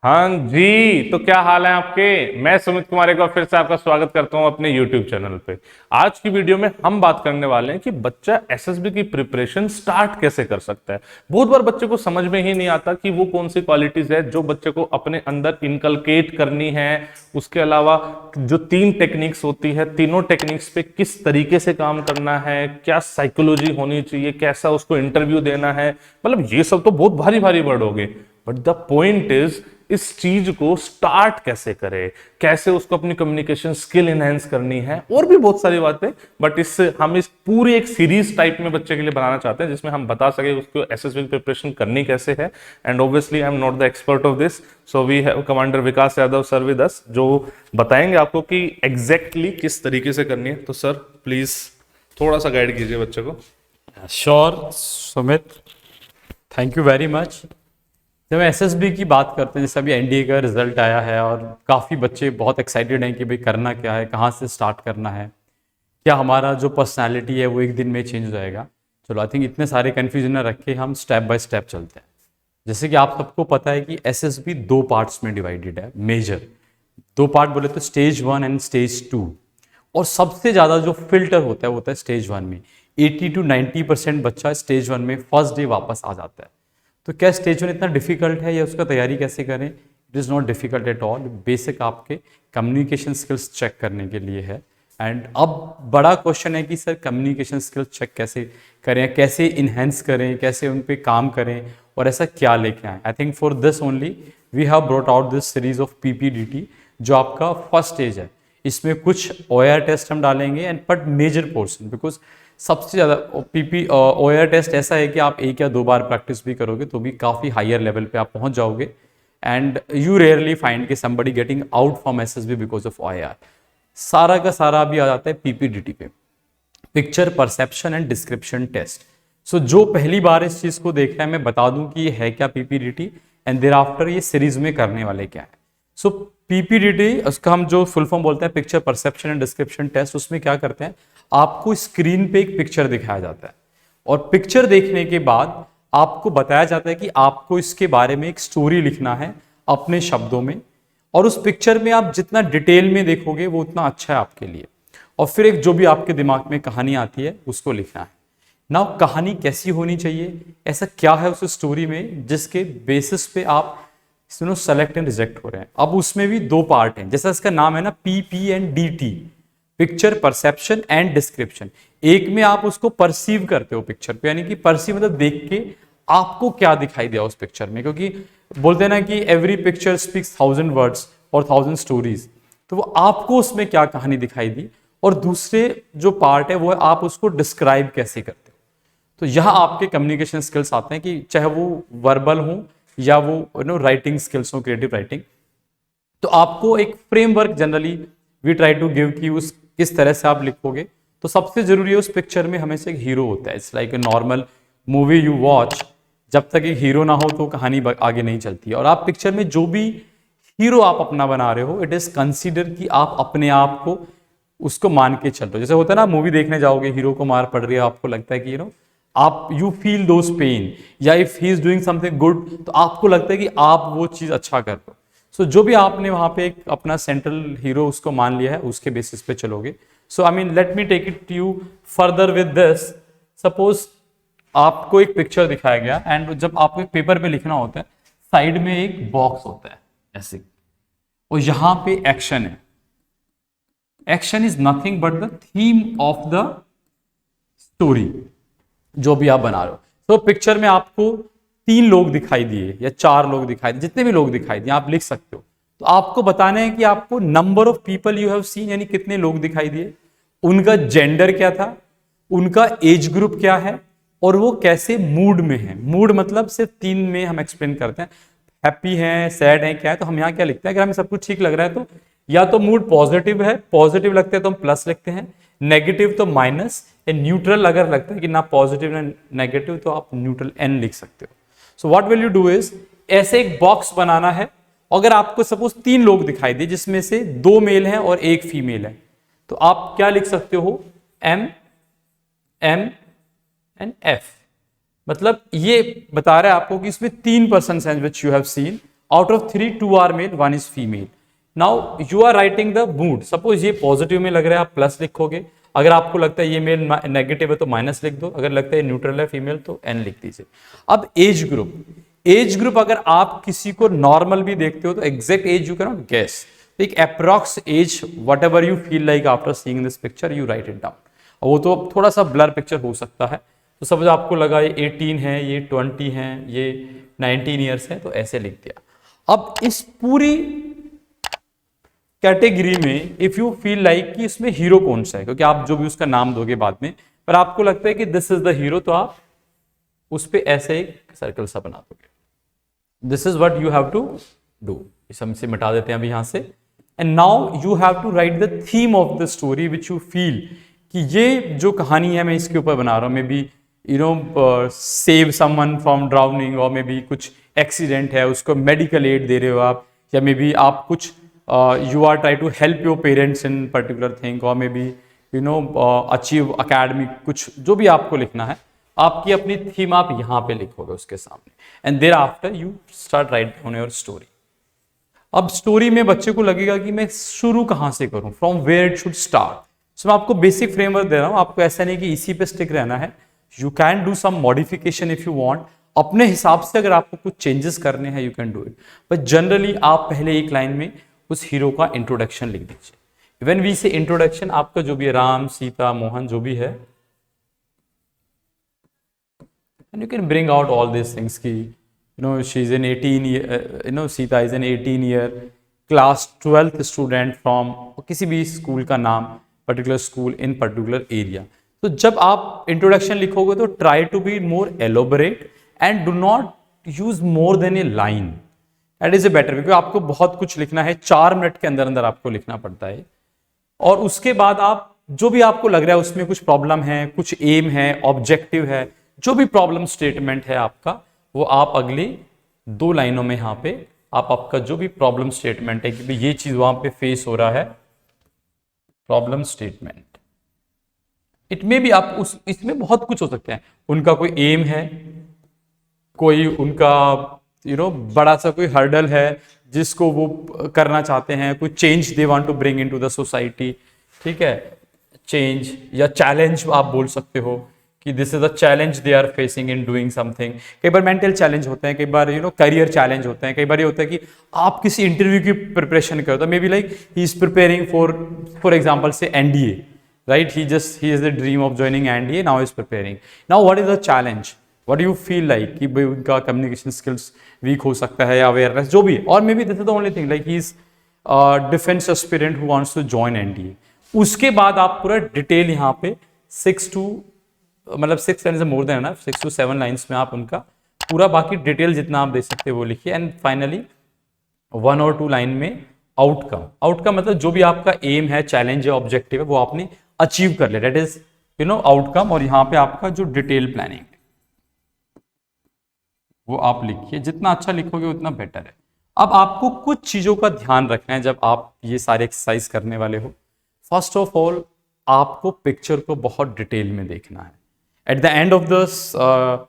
हाँ जी, तो क्या हाल है आपके। मैं सुमित कुमार एक बार फिर से आपका स्वागत करता हूं अपने YouTube चैनल पे। आज की वीडियो में हम बात करने वाले हैं कि बच्चा एसएसबी की प्रिपरेशन स्टार्ट कैसे कर सकता है। बहुत बार बच्चे को समझ में ही नहीं आता कि वो कौन सी क्वालिटीज है जो बच्चे को अपने अंदर इनकलकेट करनी है। उसके अलावा जो 3 टेक्निक्स होती है, तीनों टेक्निक्स पे किस तरीके से काम करना है, क्या साइकोलॉजी होनी चाहिए, कैसा उसको इंटरव्यू देना है। मतलब ये सब तो बहुत भारी भारी वर्ड हो गए, बट द पॉइंट इज इस चीज को स्टार्ट कैसे करें, कैसे उसको अपनी कम्युनिकेशन स्किल एनहेंस करनी है, और भी बहुत सारी बातें। बट हम इस पूरी एक सीरीज टाइप में बच्चे के लिए बनाना चाहते हैं जिसमें हम बता सके उसको एसएसबी प्रिपरेशन करनी कैसे है। And obviously I am not the expert of this, so we have commander Vikas Yadav sir with us, जो बताएंगे आपको कि एग्जैक्टली किस तरीके से करनी है। तो सर प्लीज थोड़ा सा गाइड कीजिए बच्चे को। Sure Sumit, thank you very much. जब एसएसबी की बात करते हैं, जैसे अभी एनडीए का रिजल्ट आया है और काफ़ी बच्चे बहुत एक्साइटेड हैं कि भाई करना क्या है, कहाँ से स्टार्ट करना है, क्या हमारा जो पर्सनालिटी है वो एक दिन में चेंज हो जाएगा। चलो, आई थिंक इतने सारे कन्फ्यूजन न रख के हम स्टेप बाय स्टेप चलते हैं। जैसे कि आप सबको पता है कि एसएसबी 2 पार्ट्स में डिवाइडेड है, मेजर 2 पार्ट बोले तो स्टेज 1 एंड स्टेज 2। और सबसे ज़्यादा जो फिल्टर होता है वो होता है स्टेज 1 में। 80 to 90% बच्चा स्टेज 1 में फर्स्ट डे वापस आ जाता है। तो क्या स्टेज 1 इतना डिफिकल्ट है या उसका तैयारी कैसे करें? It is not difficult at all. Basic आपके कम्युनिकेशन स्किल्स चेक करने के लिए है। एंड अब बड़ा क्वेश्चन है कि सर कम्युनिकेशन स्किल्स चेक कैसे करें, कैसे इन्हेंस करें, कैसे उन पे काम करें और ऐसा क्या लेके आए। I think for this only we have brought out this series of PPDT, जो आपका फर्स्ट स्टेज है। इसमें कुछ ओआर टेस्ट हम डालेंगे and but major portion, because सबसे ज़्यादा ओआर टेस्ट ऐसा है कि आप 1 या 2 बार प्रैक्टिस भी करोगे तो भी काफ़ी हायर लेवल पे आप पहुंच जाओगे। एंड यू रेयरली फाइंड कि somebody getting out from SSB because of OR. सारा का सारा अभी आ जाता है पीपीडीटी पे, picture perception and description test. So जो पहली बार इस चीज़ को देख रहा है, मैं बता दूं कि ये है क्या पीपीडीटी एंड देयर आफ्टर ये सीरीज में करने वाले क्या है। सो पीपीडीटी, उसका हम जो फुल फॉर्म बोलते हैं picture perception and description test, उसमें क्या करते हैं, आपको स्क्रीन पे एक पिक्चर दिखाया जाता है और पिक्चर देखने के बाद आपको बताया जाता है कि आपको इसके बारे में एक स्टोरी लिखना है अपने शब्दों में। और उस पिक्चर में आप जितना डिटेल में देखोगे वो उतना अच्छा है आपके लिए। और फिर एक जो भी आपके दिमाग में कहानी आती है उसको लिखना है। नाउ कहानी कैसी होनी चाहिए, ऐसा क्या है उस स्टोरी में जिसके बेसिस पे आप सुनो सेलेक्ट एंड रिजेक्ट हो रहे हैं। अब उसमें भी 2 पार्ट हैं, जैसा इसका नाम है ना, PP and DT, picture perception and description. एक में आप उसको परसीव करते हो पिक्चर पे, यानी कि परसीव मतलब देख के आपको क्या दिखाई दिया उस पिक्चर में, क्योंकि बोलते हैं ना कि एवरी पिक्चर स्पीक्स 1000 वर्ड्स और 1000 स्टोरीज। तो वो आपको उसमें क्या कहानी दिखाई दी। और दूसरे जो पार्ट है वो है आप उसको डिस्क्राइब कैसे करते हो। तो यहाँ आपके कम्युनिकेशन स्किल्स आते हैं, कि चाहे वो वर्बल हो या वो राइटिंग स्किल्स हो, क्रिएटिव राइटिंग। तो आपको एक framework generally we try to give कि उस किस तरह से आप लिखोगे। तो सबसे जरूरी है उस पिक्चर में हमेशा एक हीरो होता है। It's like a normal movie you watch, जब तक एक हीरो ना हो तो कहानी आगे नहीं चलती है। और आप पिक्चर में जो भी हीरो आप अपना बना रहे हो, इट इज कंसीडर कि आप अपने आप को उसको मान के चल रहे हो। जैसे होता है ना, मूवी देखने जाओगे, हीरो को मार पड़ रही है, आपको लगता है कि आप यू फील दोज पेन, या if he is doing something good तो आपको लगता है कि आप वो चीज अच्छा कर रहे हो। सो जो भी आपने वहां पे एक अपना सेंट्रल हीरो उसको मान लिया है, उसके बेसिस पे चलोगे। So I mean let me take it you further with this. Suppose आपको एक पिक्चर दिखाया गया एंड जब आपको एक पेपर पे लिखना होता है, साइड में एक बॉक्स होता है ऐसे, और यहां पे एक्शन है। Action is nothing but the theme of the story जो भी आप बना रहे हो। तो पिक्चर में आपको 3 लोग दिखाई दिए या 4 लोग दिखाई दिए, जितने भी लोग दिखाई दिए आप लिख सकते हो। तो आपको बताना है कि आपको number of people you have scene, यानी कितने लोग दिखाई दिए, उनका जेंडर क्या था, उनका एज ग्रुप क्या है, और वो कैसे मूड में है। मूड मतलब सिर्फ 3 में हम एक्सप्लेन करते हैं, हैप्पी है, सैड है, क्या है। तो हम यहाँ क्या लिखते हैं, अगर हमें सब कुछ ठीक लग रहा है तो या तो मूड पॉजिटिव है, पॉजिटिव लगता है तो हम प्लस लिखते हैं, नेगेटिव तो माइनस, न्यूट्रल अगर लगता है कि ना पॉजिटिव ना नेगेटिव तो आप न्यूट्रल एन लिख सकते हो। So what will you do is, ऐसे एक बॉक्स बनाना है। अगर आपको सपोज 3 लोग दिखाई दे जिसमें से 2 मेल हैं और 1 फीमेल है, तो आप क्या लिख सकते हो, एम एम एंड एफ। मतलब ये बता रहा है आपको कि इसमें 3 पर्सन हैं which you have seen, out of 3 2 are male, 1 is female. Now you are writing the mood, suppose ये पॉजिटिव में लग रहा है आप प्लस लिखोगे, अगर आपको लगता है ये मेल नेगेटिव है तो माइनस लिख दो, अगर लगता है न्यूट्रल है फीमेल तो एन लिख दीजिए। अब एज ग्रुप अगर आप किसी को नॉर्मल भी देखते हो तो exact age you can not guess, एक approx age whatever you feel like after seeing this picture you write it down. वो तो थोड़ा सा ब्लर पिक्चर हो सकता है, तो सपोज आपको लगा ये 18 है, ये 20 है, ये 19 ईयर्स है, तो ऐसे लिख दिया। अब इस पूरी कैटेगरी में इफ यू फील लाइक कि इसमें हीरो कौन सा है, क्योंकि आप जो भी उसका नाम दोगे बाद में, पर आपको लगता है कि दिस इज द हीरो, तो आप उस पे ऐसे एक सर्कल सा बना दोगे। This is what you have to do. इस हम से मिटा देते हैं अभी यहां से। And now you have to write the theme of the story which you feel कि ये जो कहानी है मैं इसके ऊपर बना रहा हूं, may be you know save someone from drowning, और मे बी कुछ एक्सीडेंट है उसको मेडिकल एड दे रहे हो आप, या मे बी आप कुछ you are try to help your parents in particular thing, or maybe you know achieve academic, कुछ जो भी आपको लिखना है, आपकी अपनी थीम आप यहाँ पे लिखोगे उसके सामने, and thereafter you start write down your story. अब स्टोरी में बच्चे को लगेगा कि मैं शुरू कहाँ से करूँ, from where it should start. So मैं आपको बेसिक फ्रेमवर्क दे रहा हूँ, आपको ऐसा नहीं कि इसी पे स्टिक रहना है, you can do some modification if you want, अपने हिसाब से अगर आपको कुछ चेंजेस करने हैं you can do it, but generally आप पहले एक लाइन में उस हीरो का इंट्रोडक्शन लिख दीजिए। व्हेन वी से इंट्रोडक्शन, आपका जो भी राम सीता मोहन जो भी है, and you can bring out all this things की you know she is an 18 year, you know Sita is an 18 year class 12th student from किसी भी स्कूल का नाम, particular school in particular area. तो जब आप इंट्रोडक्शन लिखोगे तो try to be more elaborate and do not use more than a line, that is a better, क्योंकि आपको बहुत कुछ लिखना है, 4 मिनट के अंदर अंदर आपको लिखना पड़ता है। और उसके बाद आप जो भी आपको लग रहा है उसमें कुछ प्रॉब्लम है, कुछ एम है, ऑब्जेक्टिव है, जो भी प्रॉब्लम स्टेटमेंट है आपका, वो आप अगली 2 लाइनों में यहाँ पे आप आपका जो भी प्रॉब्लम स्टेटमेंट है कि ये चीज वहां पे फेस हो रहा है, प्रॉब्लम स्टेटमेंट। इट मे भी आप उस इसमें बहुत कुछ हो सकते हैं, उनका कोई एम है, कोई उनका बड़ा सा कोई हर्डल है जिसको वो करना चाहते हैं, कोई change they want to bring into the society, ठीक है, चेंज या चैलेंज आप बोल सकते हो कि this is the challenge they are facing in doing something. कई बार मेंटल चैलेंज होते हैं, कई बार करियर चैलेंज होते हैं, कई बार ये होता है कि आप किसी इंटरव्यू की प्रिपरेशन कर रहे हो, may be like he is preparing for example से NDA, right, he is the dream of joining NDA, now is preparing. Now what is the challenge, what you feel like कि भाई उनका communication skills week हो सकता है, या awareness जो भी, और may be this is the only thing like he is defence aspirant who wants to join NDA। उसके बाद आप पूरा डिटेल यहाँ पे 6 लाइन से मोर देन ना 6 to 7 लाइन्स में आप उनका पूरा बाकी डिटेल जितना आप दे सकते हो वो लिखिए। एंड फाइनली 1 or 2 लाइन में आउटकम मतलब जो भी आपका एम है, चैलेंज है, ऑब्जेक्टिव है, वो आपने अचीव कर लिया, दैट इज आउटकम। और यहाँ पे आपका जो डिटेल प्लानिंग वो आप लिखिए, जितना अच्छा लिखोगे उतना बेटर है। अब आपको कुछ चीजों का ध्यान रखना है जब आप ये सारे एक्सरसाइज करने वाले हो। फर्स्ट ऑफ ऑल आपको पिक्चर को बहुत डिटेल में देखना है। At the end of the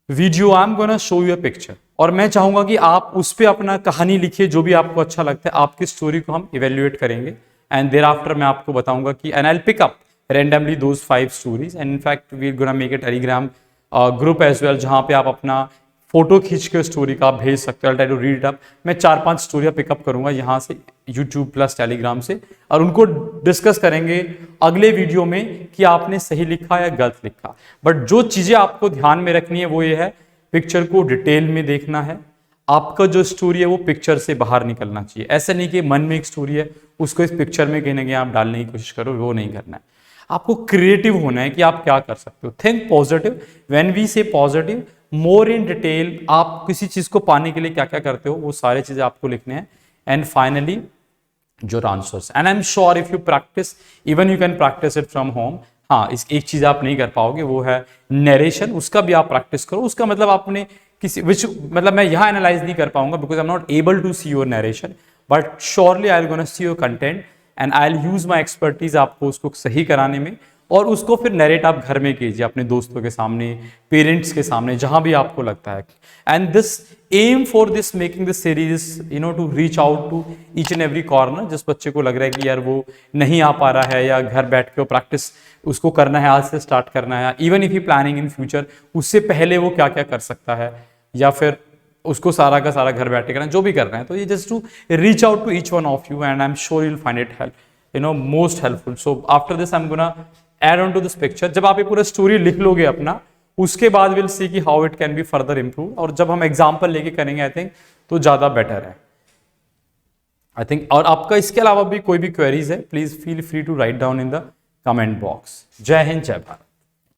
video I am gonna show you a picture, और मैं चाहूंगा कि आप उस पर अपना कहानी लिखिए, जो भी आपको अच्छा लगता है। आपकी स्टोरी को हम इवेल्युएट करेंगे एंड देयर आफ्टर मैं आपको बताऊंगा कि and I will pick up randomly those 5 stories and in fact we are gonna make a Telegram group as well, जहां पे आप अपना फोटो खींच के स्टोरी का आप भेज सकते हो। Try to read it up. मैं 4-5 स्टोरियां पिकअप करूंगा यहाँ से यूट्यूब प्लस टेलीग्राम से, और उनको डिस्कस करेंगे अगले वीडियो में कि आपने सही लिखा या गलत लिखा। बट जो चीजें आपको ध्यान में रखनी है वो ये है, पिक्चर को डिटेल में देखना है। आपका जो स्टोरी है वो पिक्चर से बाहर निकलना चाहिए। ऐसा नहीं कि मन में एक स्टोरी है उसको इस पिक्चर में कहीं ना कहीं आप डालने की कोशिश करो, वो नहीं करना है। आपको क्रिएटिव होना है कि आप क्या कर सकते हो। Think positive. व्हेन वी से पॉजिटिव, मोर इन डिटेल, आप किसी चीज को पाने के लिए क्या क्या करते हो वो सारी चीजें आपको लिखने हैं। And finally your answers, and I am sure if you practice, even you can practice it from home. हाँ, इस एक चीज आप नहीं कर पाओगे, वो है नरेशन। उसका भी आप प्रैक्टिस करो। उसका मतलब आपने किसी मतलब मैं यहाँ एनालाइज नहीं कर पाऊंगा because I am not able to see your narration, but surely I will gonna see your content and I will use my expertise आपको उसको सही कराने में। और उसको फिर नरेट आप घर में कीजिए अपने दोस्तों के सामने, पेरेंट्स के सामने, जहां भी आपको लगता है। And this aim for this making this series to reach out to each and every corner. जिस बच्चे को लग रहा है कि यार वो नहीं आ पा रहा है या घर बैठ के प्रैक्टिस उसको करना है, आज से स्टार्ट करना है, even if you planning in future, उससे पहले वो क्या क्या कर सकता है, या फिर उसको सारा का सारा घर बैठे करना, जो भी करना है, तो ये just to reach out to each one of you and I am sure you will find it help most helpful. So after this I am gonna add on to this picture. जब आप ये पूरा story लिख लोगे अपना, उसके बाद will see कि how it can be further improve, और जब हम एग्जाम्पल लेके करेंगे आई थिंक तो ज्यादा बेटर है आई थिंक। और आपका इसके अलावा भी कोई भी क्वेरीज है, please feel free to write down in the comment box. जय हिंद, जय भारत।